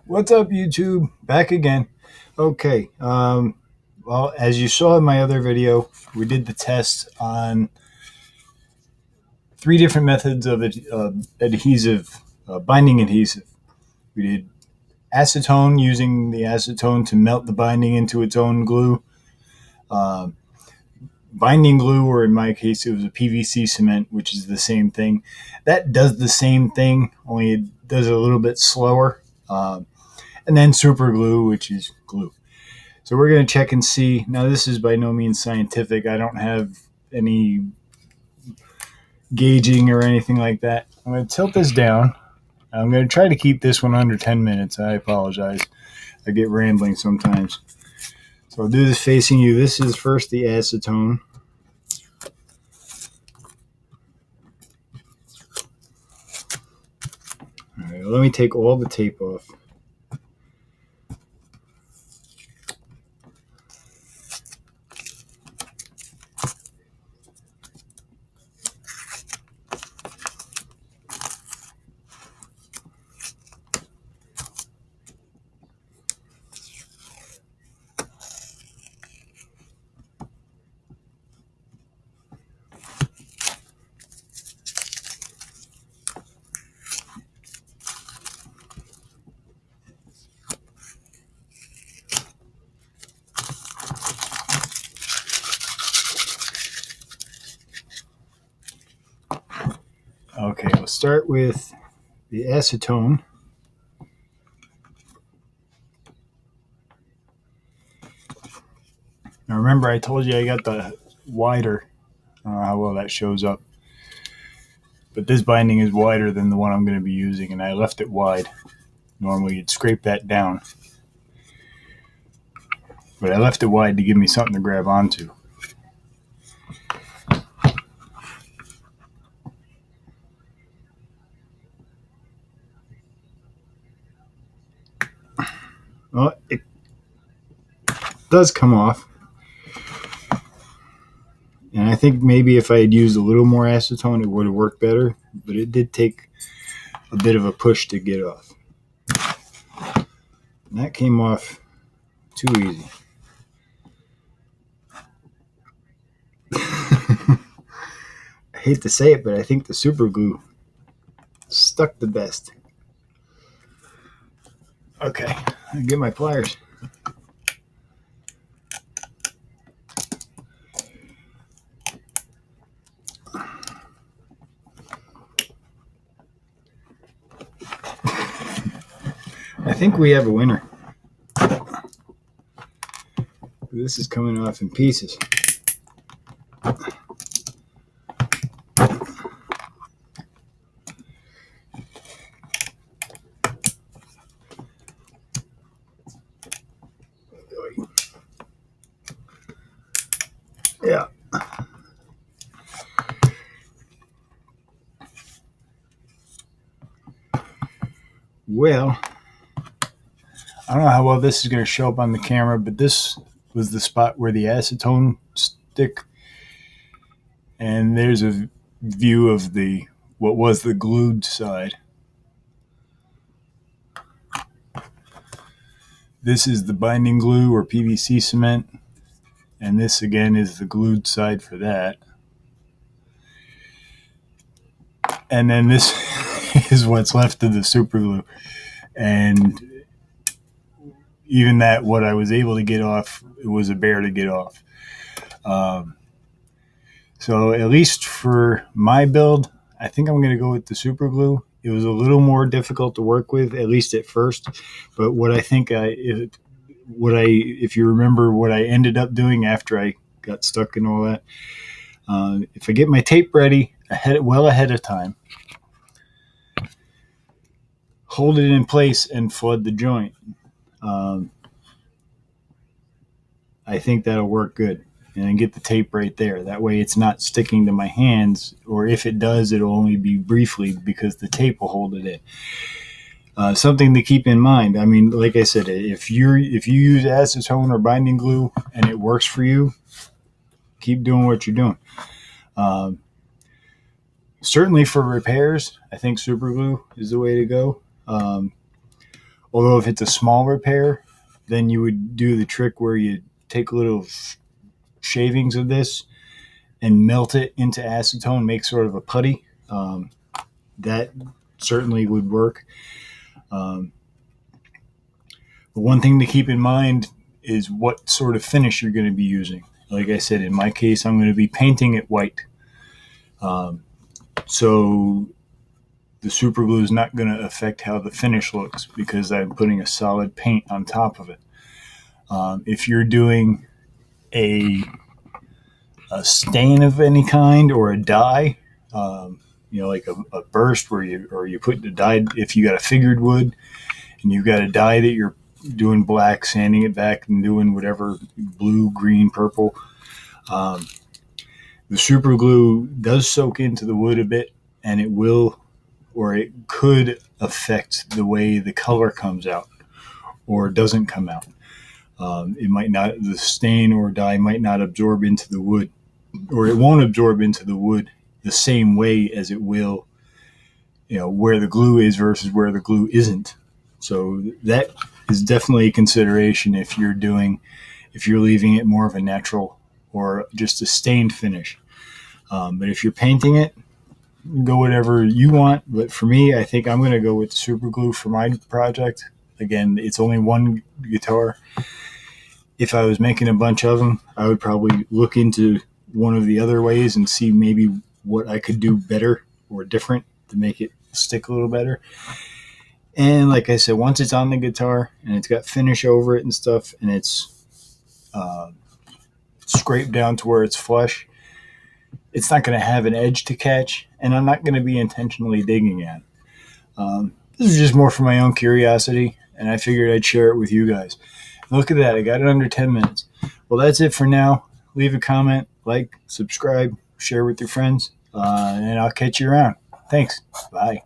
What's up, YouTube? Back again. Okay. Well, as you saw in my other video, we did the test on three different methods of adhesive, binding adhesive. We did acetone, using the acetone to melt the binding into its own glue. Uh, Binding glue, or in my case, it was a PVC cement, which is the same thing. That does the same thing, only it does it a little bit slower. And then super glue, which is glue. So we're going to check and see. Now, this is by no means scientific. I don't have any gauging or anything like that. I'm going to tilt this down. I'm going to try to keep this one under 10 minutes. I apologize. I get rambling sometimes. So I'll do this facing you. This is first the acetone. All right, let me take all the tape off. Okay, we'll start with the acetone. Now remember, I told you I got the wider. I don't know how well that shows up. But this binding is wider than the one I'm going to be using, and I left it wide. Normally you'd scrape that down. But I left it wide to give me something to grab onto. Well, it does come off. And I think maybe if I had used a little more acetone, it would have worked better. But it did take a bit of a push to get off. And that came off too easy. I hate to say it, but I think the super glue stuck the best. Okay, I'll get my pliers. I think we have a winner. This is coming off in pieces. Yeah. Well, I don't know how well this is going to show up on the camera, but this was the spot where the acetone stick, and there's a view of the what was the glued side. This is the binding glue or PVC cement, and this again is the glued side for that. And then this is what's left of the super glue. And even that, what I was able to get off, it was a bear to get off. So at least for my build, I think I'm going to go with the super glue. It was a little more difficult to work with, at least at first. But what I think if you remember what I ended up doing after I got stuck and all that, if I get my tape ready well ahead of time, hold it in place and flood the joint, I think that'll work good. And then get the tape right there. That way it's not sticking to my hands, or if it does, it'll only be briefly because the tape will hold it in. Something to keep in mind. I mean, like I said, if you use acetone or binding glue and it works for you, keep doing what you're doing. Certainly for repairs, I think super glue is the way to go. Although if it's a small repair, then you would do the trick where you take little shavings of this and melt it into acetone, make sort of a putty. That certainly would work. Um, but one thing to keep in mind is what sort of finish you're going to be using. Like I said, in my case, I'm going to be painting it white. So the super glue is not going to affect how the finish looks because I'm putting a solid paint on top of it. If you're doing a stain of any kind or a dye, like a burst where you put the dye, if you got a figured wood and you've got a dye that you're doing black, sanding it back and doing whatever, blue, green, purple, the super glue does soak into the wood a bit, and it will, or it could affect the way the color comes out or doesn't come out. It might not, the stain or dye might not absorb into the wood, or it won't absorb into the wood the same way as it will, where the glue is versus where the glue isn't. So that is definitely a consideration if you're leaving it more of a natural or just a stained finish. But if you're painting it, go whatever you want. But for me, I think I'm going to go with super glue for my project. Again, it's only one guitar. If I was making a bunch of them, I would probably look into one of the other ways and see maybe what I could do better or different to make it stick a little better. And like I said, once it's on the guitar and it's got finish over it and stuff, and it's scraped down to where it's flush, it's not going to have an edge to catch, and I'm not going to be intentionally digging at it. This is just more for my own curiosity, and I figured I'd share it with you guys. Look at that. I got it under 10 minutes. Well, that's it for now. Leave a comment, like, subscribe, share with your friends, and I'll catch you around. Thanks. Bye.